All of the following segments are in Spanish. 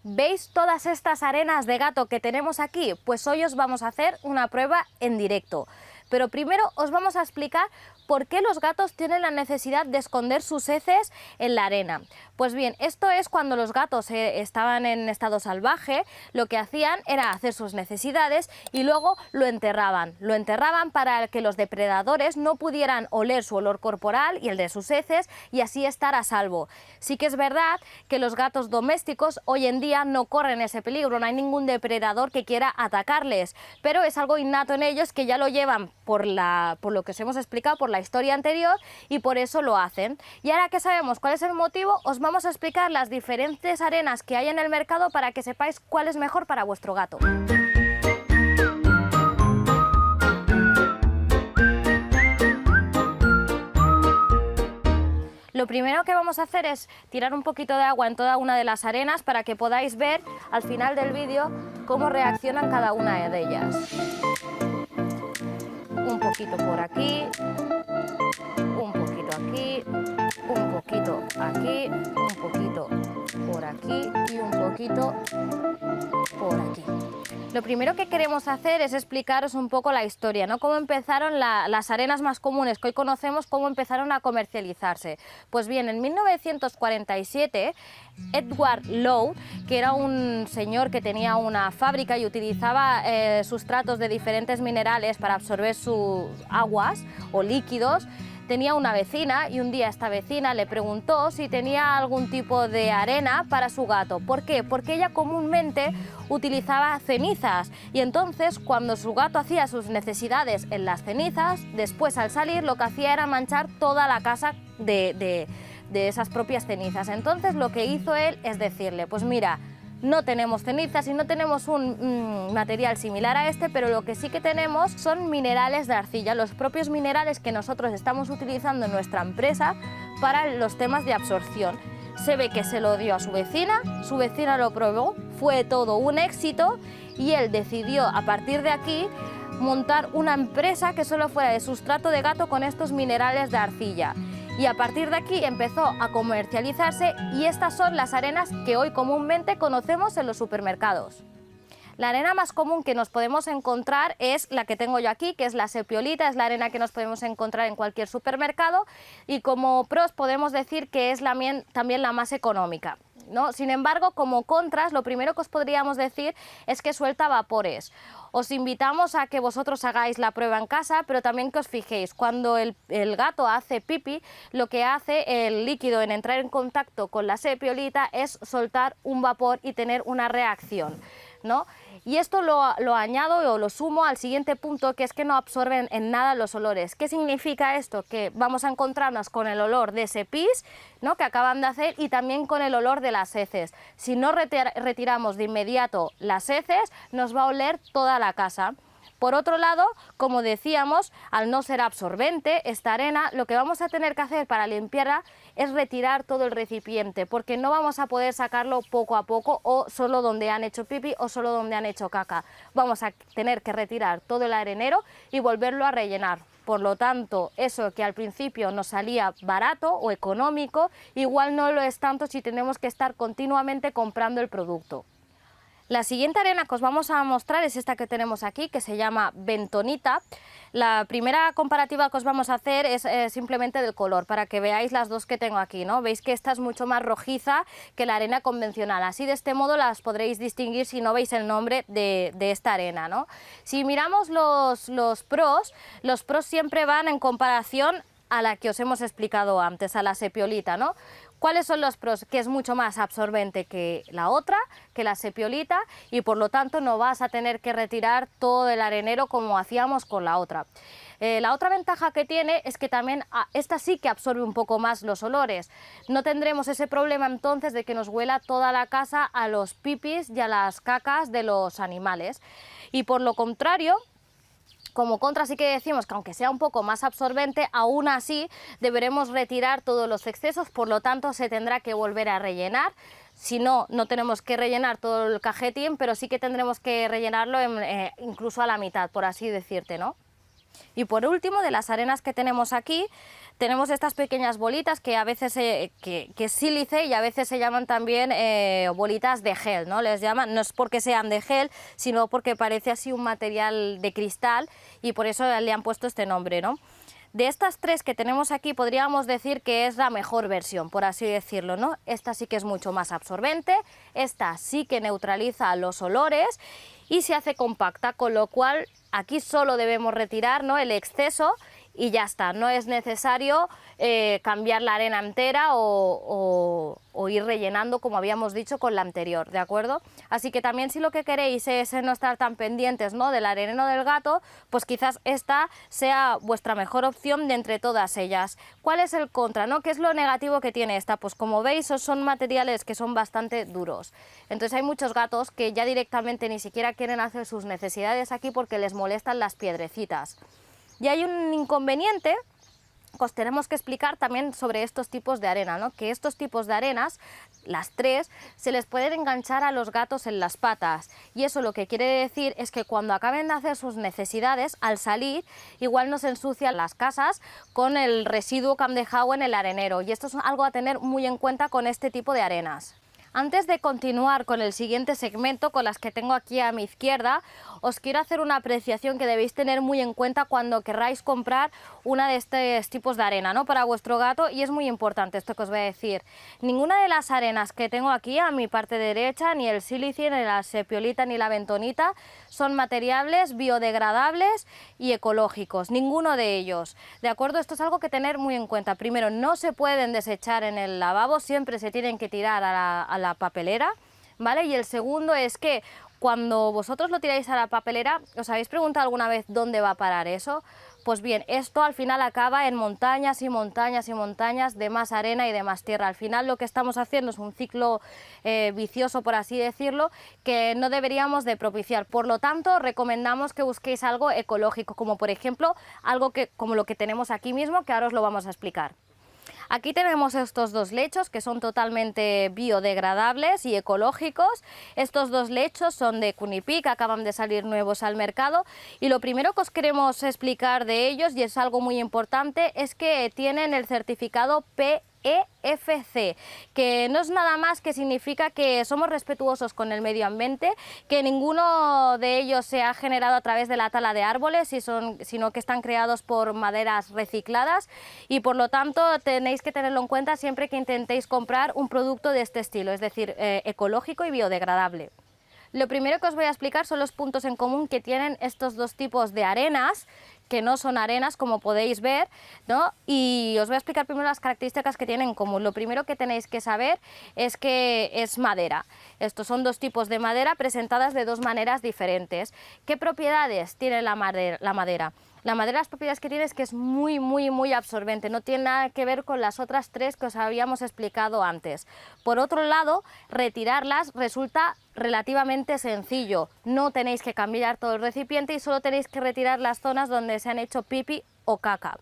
¿Veis todas estas arenas de gato que tenemos aquí? Pues hoy os vamos a hacer una prueba en directo. Pero primero os vamos a explicar por qué los gatos tienen la necesidad de esconder sus heces en la arena. Pues bien, esto es cuando los gatos estaban en estado salvaje, lo que hacían era hacer sus necesidades y luego lo enterraban. Lo enterraban para que los depredadores no pudieran oler su olor corporal y el de sus heces y así estar a salvo. Sí que es verdad que los gatos domésticos hoy en día no corren ese peligro, no hay ningún depredador que quiera atacarles, pero es algo innato en ellos que ya lo llevan por lo que os hemos explicado, por la historia anterior, y por eso lo hacen. Y ahora que sabemos cuál es el motivo, os vamos a explicar las diferentes arenas que hay en el mercado para que sepáis cuál es mejor para vuestro gato. Lo primero que vamos a hacer es tirar un poquito de agua en toda una de las arenas para que podáis ver al final del vídeo cómo reaccionan cada una de ellas. Un poquito por aquí, un poquito aquí, un poquito aquí, un poquito por aquí y un poquito por aquí. Lo primero que queremos hacer es explicaros un poco la historia, ¿no? Cómo empezaron las arenas más comunes que hoy conocemos, cómo empezaron a comercializarse. Pues bien, en 1947, Edward Lowe, que era un señor que tenía una fábrica y utilizaba sustratos de diferentes minerales para absorber sus aguas o líquidos, tenía una vecina y un día esta vecina le preguntó si tenía algún tipo de arena para su gato. ¿Por qué? Porque ella comúnmente utilizaba cenizas y entonces cuando su gato hacía sus necesidades en las cenizas, después al salir lo que hacía era manchar toda la casa de esas propias cenizas. Entonces lo que hizo él es decirle, pues mira, no tenemos cenizas y no tenemos un material similar a este, pero lo que sí que tenemos son minerales de arcilla, los propios minerales que nosotros estamos utilizando en nuestra empresa para los temas de absorción. Se ve que se lo dio a su vecina lo probó, fue todo un éxito y él decidió a partir de aquí montar una empresa que solo fuera de sustrato de gato con estos minerales de arcilla. Y a partir de aquí empezó a comercializarse y estas son las arenas que hoy comúnmente conocemos en los supermercados. La arena más común que nos podemos encontrar es la que tengo yo aquí, que es la sepiolita, es la arena que nos podemos encontrar en cualquier supermercado y como pros podemos decir que es también la más económica, ¿no? Sin embargo, como contras, lo primero que os podríamos decir es que suelta vapores. Os invitamos a que vosotros hagáis la prueba en casa, pero también que os fijéis, cuando el gato hace pipí, lo que hace el líquido en entrar en contacto con la sepiolita es soltar un vapor y tener una reacción, ¿no? Y esto lo añado o lo sumo al siguiente punto, que es que no absorben en nada los olores. ¿Qué significa esto? Que vamos a encontrarnos con el olor de ese pis, ¿no?, que acaban de hacer y también con el olor de las heces. Si no retiramos de inmediato las heces, nos va a oler toda la casa. Por otro lado, como decíamos, al no ser absorbente, esta arena, lo que vamos a tener que hacer para limpiarla es retirar todo el recipiente, porque no vamos a poder sacarlo poco a poco o solo donde han hecho pipí o solo donde han hecho caca. Vamos a tener que retirar todo el arenero y volverlo a rellenar. Por lo tanto, eso que al principio nos salía barato o económico, igual no lo es tanto si tenemos que estar continuamente comprando el producto. La siguiente arena que os vamos a mostrar es esta que tenemos aquí, que se llama bentonita. La primera comparativa que os vamos a hacer es simplemente del color, para que veáis las dos que tengo aquí, ¿no? Veis que esta es mucho más rojiza que la arena convencional, así de este modo las podréis distinguir si no veis el nombre de esta arena, ¿no? Si miramos los pros siempre van en comparación a la que os hemos explicado antes, a la sepiolita, ¿no? ¿Cuáles son los pros? Que es mucho más absorbente que la otra, que la sepiolita, y por lo tanto no vas a tener que retirar todo el arenero como hacíamos con la otra. La otra ventaja que tiene es que también esta sí que absorbe un poco más los olores. No tendremos ese problema entonces de que nos huela toda la casa a los pipis y a las cacas de los animales. Y por lo contrario, como contra sí que decimos que aunque sea un poco más absorbente, aún así deberemos retirar todos los excesos, por lo tanto se tendrá que volver a rellenar. Si no, no tenemos que rellenar todo el cajetín, pero sí que tendremos que rellenarlo incluso a la mitad, por así decirte, ¿no? Y por último, de las arenas que tenemos aquí, tenemos estas pequeñas bolitas que a veces que es sílice y a veces se llaman también bolitas de gel, ¿no? Les llaman, no es porque sean de gel, sino porque parece así un material de cristal y por eso le han puesto este nombre, ¿no? De estas tres que tenemos aquí podríamos decir que es la mejor versión, por así decirlo, ¿no? Esta sí que es mucho más absorbente, esta sí que neutraliza los olores y se hace compacta, con lo cual aquí solo debemos retirar, ¿no?, el exceso y ya está, no es necesario cambiar la arena entera o ir rellenando como habíamos dicho con la anterior, ¿de acuerdo? Así que también si lo que queréis es no estar tan pendientes, ¿no?, del arenero del gato, pues quizás esta sea vuestra mejor opción de entre todas ellas. ¿Cuál es el contra, no? ¿Qué es lo negativo que tiene esta? Pues como veis son materiales que son bastante duros, entonces hay muchos gatos que ya directamente ni siquiera quieren hacer sus necesidades aquí porque les molestan las piedrecitas. Y hay un inconveniente que os tenemos que explicar también sobre estos tipos de arena, ¿no? Que estos tipos de arenas, las tres, se les pueden enganchar a los gatos en las patas y eso lo que quiere decir es que cuando acaben de hacer sus necesidades, al salir, igual nos ensucian las casas con el residuo que han dejado en el arenero y esto es algo a tener muy en cuenta con este tipo de arenas. Antes de continuar con el siguiente segmento, con las que tengo aquí a mi izquierda, os quiero hacer una apreciación que debéis tener muy en cuenta cuando querráis comprar una de estos tipos de arena, ¿no?, para vuestro gato, y es muy importante esto que os voy a decir. Ninguna de las arenas que tengo aquí a mi parte derecha, ni el sílice, ni la sepiolita, ni la bentonita, son materiales biodegradables y ecológicos, ninguno de ellos, ¿de acuerdo? Esto es algo que tener muy en cuenta. Primero, no se pueden desechar en el lavabo, siempre se tienen que tirar a la papelera, ¿vale? Y el segundo es que cuando vosotros lo tiráis a la papelera, ¿os habéis preguntado alguna vez dónde va a parar eso? Pues bien, esto al final acaba en montañas y montañas y montañas de más arena y de más tierra. Al final lo que estamos haciendo es un ciclo vicioso, por así decirlo, que no deberíamos de propiciar. Por lo tanto, recomendamos que busquéis algo ecológico, como por ejemplo, algo como lo que tenemos aquí mismo, que ahora os lo vamos a explicar. Aquí tenemos estos dos lechos que son totalmente biodegradables y ecológicos. Estos dos lechos son de Cunipic, acaban de salir nuevos al mercado y lo primero que os queremos explicar de ellos, y es algo muy importante, es que tienen el certificado PEFC, que no es nada más que significa que somos respetuosos con el medio ambiente, que ninguno de ellos se ha generado a través de la tala de árboles, sino que están creados por maderas recicladas y por lo tanto tenéis que tenerlo en cuenta siempre que intentéis comprar un producto de este estilo, es decir, ecológico y biodegradable. Lo primero que os voy a explicar son los puntos en común que tienen estos dos tipos de arenas, que no son arenas como podéis ver, ¿no? Y os voy a explicar primero las características que tienen en común. Lo primero que tenéis que saber es que es madera. Estos son dos tipos de madera presentadas de dos maneras diferentes. ¿Qué propiedades tiene la madera? La madera, las propiedades que tiene es que es muy absorbente, no tiene nada que ver con las otras tres que os habíamos explicado antes. Por otro lado, retirarlas resulta relativamente sencillo, no tenéis que cambiar todo el recipiente y solo tenéis que retirar las zonas donde se han hecho pipi o caca.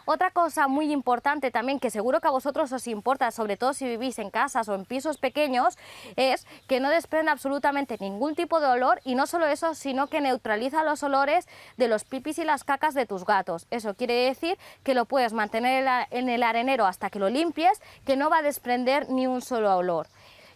Otra cosa muy importante también, que seguro que a vosotros os importa, sobre todo si vivís en casas o en pisos pequeños, es que no desprende absolutamente ningún tipo de olor y no solo eso, sino que neutraliza los olores de los pipis y las cacas de tus gatos. Eso quiere decir que lo puedes mantener en el arenero hasta que lo limpies, que no va a desprender ni un solo olor.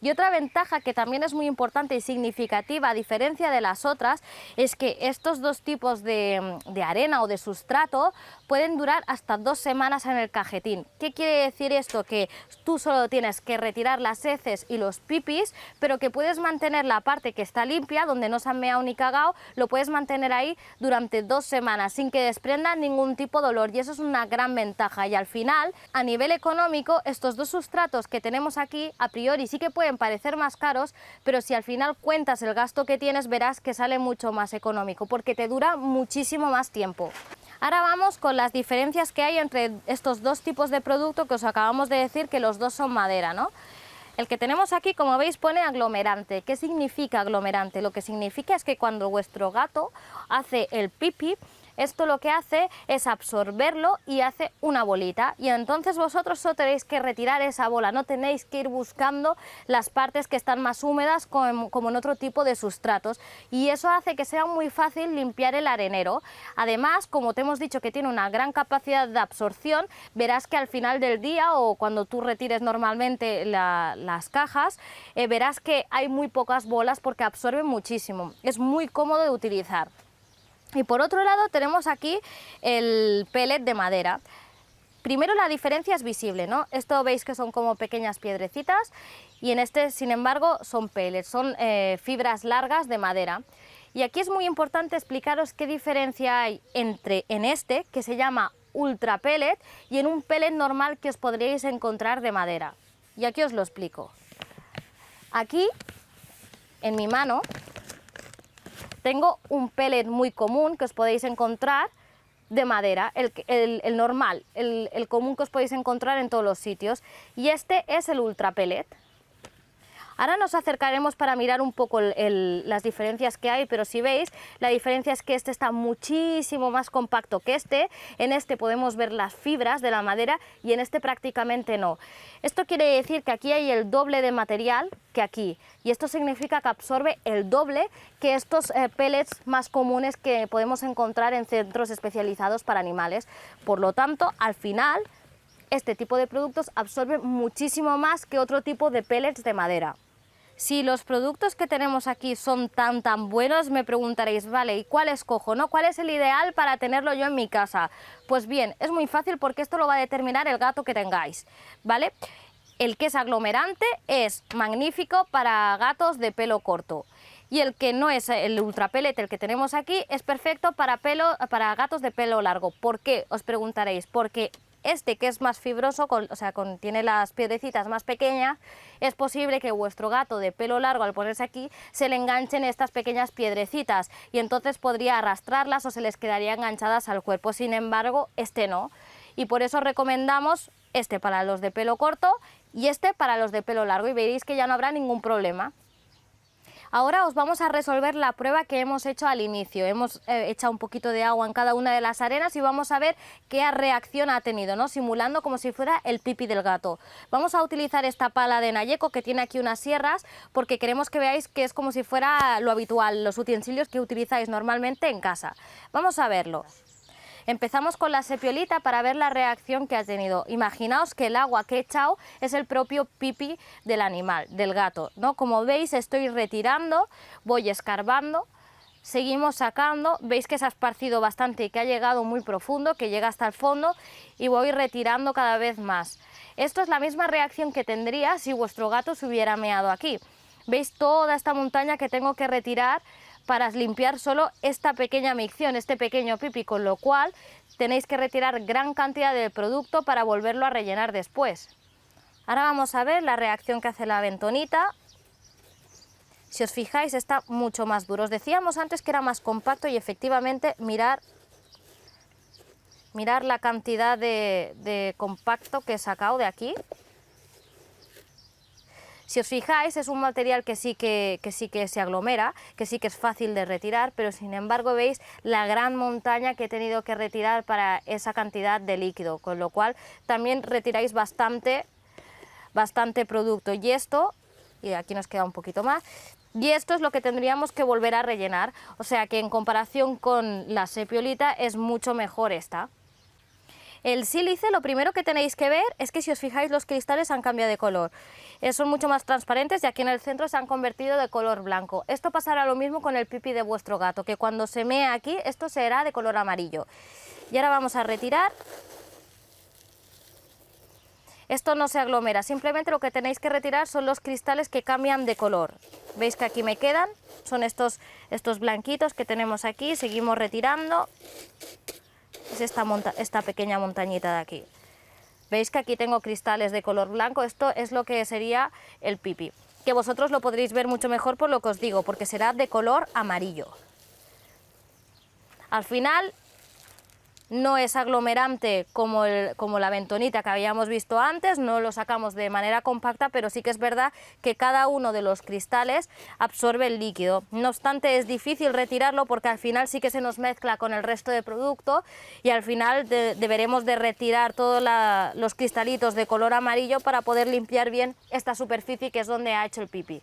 Y otra ventaja que también es muy importante y significativa, a diferencia de las otras, es que estos dos tipos de arena o de sustrato pueden durar hasta 2 semanas en el cajetín. ¿Qué quiere decir esto? Que tú solo tienes que retirar las heces y los pipis, pero que puedes mantener la parte que está limpia, donde no se han meado ni cagado, lo puedes mantener ahí durante 2 semanas sin que desprenda ningún tipo de olor, y eso es una gran ventaja. Y al final, a nivel económico, estos dos sustratos que tenemos aquí, a priori sí que pueden parecer más caros, pero si al final cuentas el gasto que tienes, verás que sale mucho más económico, porque te dura muchísimo más tiempo. Ahora vamos con las diferencias que hay entre estos dos tipos de producto que os acabamos de decir, que los dos son madera, ¿no? El que tenemos aquí, como veis, pone aglomerante. ¿Qué significa aglomerante? Lo que significa es que cuando vuestro gato hace el pipí, Esto lo que hace es absorberlo y hace una bolita, y entonces vosotros solo tenéis que retirar esa bola, no tenéis que ir buscando las partes que están más húmedas como en otro tipo de sustratos, y eso hace que sea muy fácil limpiar el arenero. Además, como te hemos dicho que tiene una gran capacidad de absorción, verás que al final del día o cuando tú retires normalmente las cajas, verás que hay muy pocas bolas porque absorben muchísimo, es muy cómodo de utilizar. Y por otro lado tenemos aquí el pellet de madera. Primero la diferencia es visible, ¿no? Esto veis que son como pequeñas piedrecitas, y en este, sin embargo, son pellets, son fibras largas de madera. Y aquí es muy importante explicaros qué diferencia hay en este, que se llama ultra pellet, y en un pellet normal que os podríais encontrar de madera. Y aquí os lo explico. Aquí, en mi mano, tengo un pellet muy común que os podéis encontrar de madera, el normal, el común que os podéis encontrar en todos los sitios, y este es el ultra pellet. Ahora nos acercaremos para mirar un poco las diferencias que hay, pero si veis, la diferencia es que este está muchísimo más compacto que este. En este podemos ver las fibras de la madera y en este prácticamente no. Esto quiere decir que aquí hay el doble de material que aquí, y esto significa que absorbe el doble que estos pellets más comunes que podemos encontrar en centros especializados para animales. Por lo tanto, al final, este tipo de productos absorbe muchísimo más que otro tipo de pellets de madera. Si los productos que tenemos aquí son tan buenos, me preguntaréis, vale, ¿y cuál escojo, no? ¿Cuál es el ideal para tenerlo yo en mi casa? Pues bien, es muy fácil porque esto lo va a determinar el gato que tengáis, ¿vale? El que es aglomerante es magnífico para gatos de pelo corto, y el que no es el ultra pellet, el que tenemos aquí, es perfecto para gatos de pelo largo. ¿Por qué? Os preguntaréis. Porque este, que es más fibroso, tiene las piedrecitas más pequeñas, es posible que vuestro gato de pelo largo, al ponerse aquí, se le enganchen estas pequeñas piedrecitas, y entonces podría arrastrarlas o se les quedaría enganchadas al cuerpo. Sin embargo, este no, y por eso recomendamos este para los de pelo corto y este para los de pelo largo, y veréis que ya no habrá ningún problema. Ahora os vamos a resolver la prueba que hemos hecho al inicio. Hemos echado un poquito de agua en cada una de las arenas y vamos a ver qué reacción ha tenido, ¿no? Simulando como si fuera el pipí del gato. Vamos a utilizar esta pala de Nayeko que tiene aquí unas sierras, porque queremos que veáis que es como si fuera lo habitual, los utensilios que utilizáis normalmente en casa. Vamos a verlo. Empezamos con la sepiolita para ver la reacción que ha tenido. Imaginaos que el agua que he echado es el propio pipí del animal, del gato, ¿no? Como veis, estoy retirando, voy escarbando, seguimos sacando, veis que se ha esparcido bastante y que ha llegado muy profundo, que llega hasta el fondo, y voy retirando cada vez más. Esto es la misma reacción que tendría si vuestro gato se hubiera meado aquí. Veis toda esta montaña que tengo que retirar para limpiar solo esta pequeña micción, este pequeño pipí, con lo cual tenéis que retirar gran cantidad del producto para volverlo a rellenar después. Ahora vamos a ver la reacción que hace la bentonita. Si os fijáis, está mucho más duro. Os decíamos antes que era más compacto, y efectivamente mirar la cantidad de compacto que he sacado de aquí. Si os fijáis, es un material que sí que se aglomera, que sí que es fácil de retirar, pero sin embargo veis la gran montaña que he tenido que retirar para esa cantidad de líquido, con lo cual también retiráis bastante producto. Y esto, y aquí nos queda un poquito más, y esto es lo que tendríamos que volver a rellenar, o sea que en comparación con la sepiolita es mucho mejor esta. El sílice, lo primero que tenéis que ver es que si os fijáis los cristales han cambiado de color. Son mucho más transparentes y aquí en el centro se han convertido de color blanco. Esto pasará lo mismo con el pipí de vuestro gato, que cuando se mea aquí esto será de color amarillo. Y ahora vamos a retirar. Esto no se aglomera, simplemente lo que tenéis que retirar son los cristales que cambian de color. Veis que aquí me quedan, son estos blanquitos que tenemos aquí, seguimos retirando. Es esta pequeña montañita de aquí. Veis que aquí tengo cristales de color blanco, esto es lo que sería el pipí, que vosotros lo podréis ver mucho mejor por lo que os digo, porque será de color amarillo. Al final no es aglomerante como la bentonita que habíamos visto antes, no lo sacamos de manera compacta, pero sí que es verdad que cada uno de los cristales absorbe el líquido. No obstante, es difícil retirarlo porque al final sí que se nos mezcla con el resto de producto y al final deberemos de retirar todos los cristalitos de color amarillo para poder limpiar bien esta superficie que es donde ha hecho el pipí.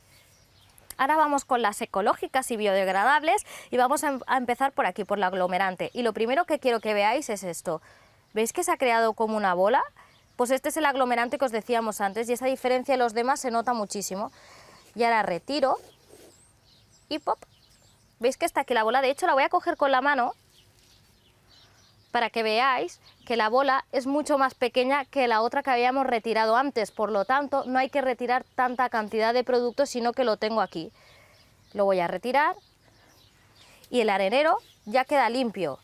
Ahora vamos con las ecológicas y biodegradables y vamos a empezar por aquí, por la aglomerante. Y lo primero que quiero que veáis es esto. ¿Veis que se ha creado como una bola? Pues este es el aglomerante que os decíamos antes y esa diferencia de los demás se nota muchísimo. Y ahora retiro y ¡pop! ¿Veis que está aquí la bola? De hecho la voy a coger con la mano para que veáis que la bola es mucho más pequeña que la otra que habíamos retirado antes, por lo tanto no hay que retirar tanta cantidad de producto, sino que lo tengo aquí. Lo voy a retirar y el arenero ya queda limpio.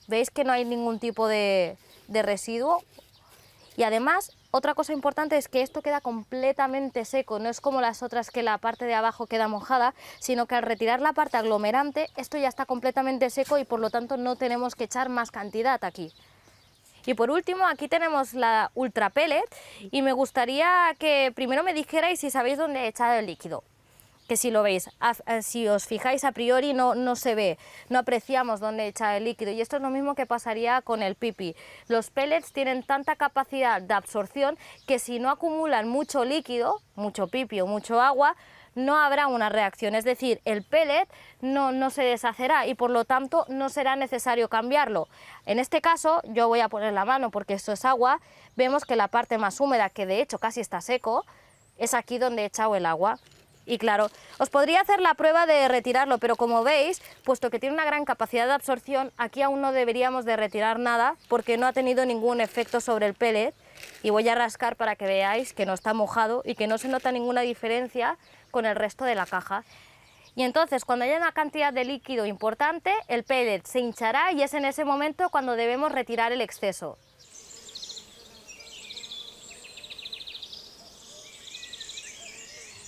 ¿Veis que no hay ningún tipo de residuo? Y además, otra cosa importante es que esto queda completamente seco, no es como las otras que la parte de abajo queda mojada, sino que al retirar la parte aglomerante, esto ya está completamente seco y por lo tanto no tenemos que echar más cantidad aquí. Y por último, aquí tenemos la Ultra Pellet y me gustaría que primero me dijerais si sabéis dónde he echado el líquido. Que si lo veis, si os fijáis a priori no se ve, no apreciamos dónde echa el líquido y esto es lo mismo que pasaría con el pipi. Los pellets tienen tanta capacidad de absorción que si no acumulan mucho líquido, mucho pipi o mucho agua, no habrá una reacción, es decir, el pellet no se deshacerá y por lo tanto no será necesario cambiarlo. En este caso yo voy a poner la mano porque esto es agua, vemos que la parte más húmeda, que de hecho casi está seco, es aquí donde he echado el agua. Y claro, os podría hacer la prueba de retirarlo, pero como veis, puesto que tiene una gran capacidad de absorción, aquí aún no deberíamos de retirar nada porque no ha tenido ningún efecto sobre el pellet. Y voy a rascar para que veáis que no está mojado y que no se nota ninguna diferencia con el resto de la caja. Y entonces, cuando haya una cantidad de líquido importante, el pellet se hinchará y es en ese momento cuando debemos retirar el exceso.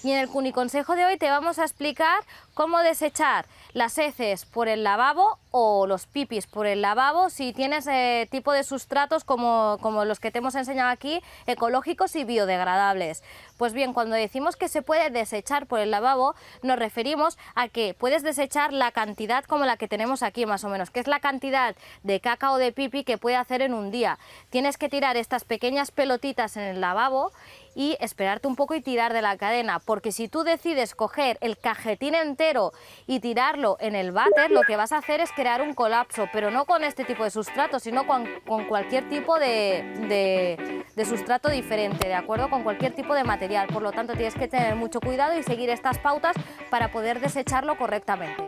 Y en el cuniconsejo de hoy te vamos a explicar cómo desechar las heces por el lavabo o los pipis por el lavabo si tienes tipo de sustratos como los que te hemos enseñado aquí, ecológicos y biodegradables. Pues bien, cuando decimos que se puede desechar por el lavabo, nos referimos a que puedes desechar la cantidad como la que tenemos aquí más o menos, que es la cantidad de caca o de pipi que puede hacer en un día. Tienes que tirar estas pequeñas pelotitas en el lavabo y esperarte un poco y tirar de la cadena, porque si tú decides coger el cajetín entero y tirarlo en el váter, lo que vas a hacer es crear un colapso, pero no con este tipo de sustrato, sino con cualquier tipo de sustrato diferente, ¿de acuerdo? Con cualquier tipo de material, por lo tanto tienes que tener mucho cuidado y seguir estas pautas para poder desecharlo correctamente.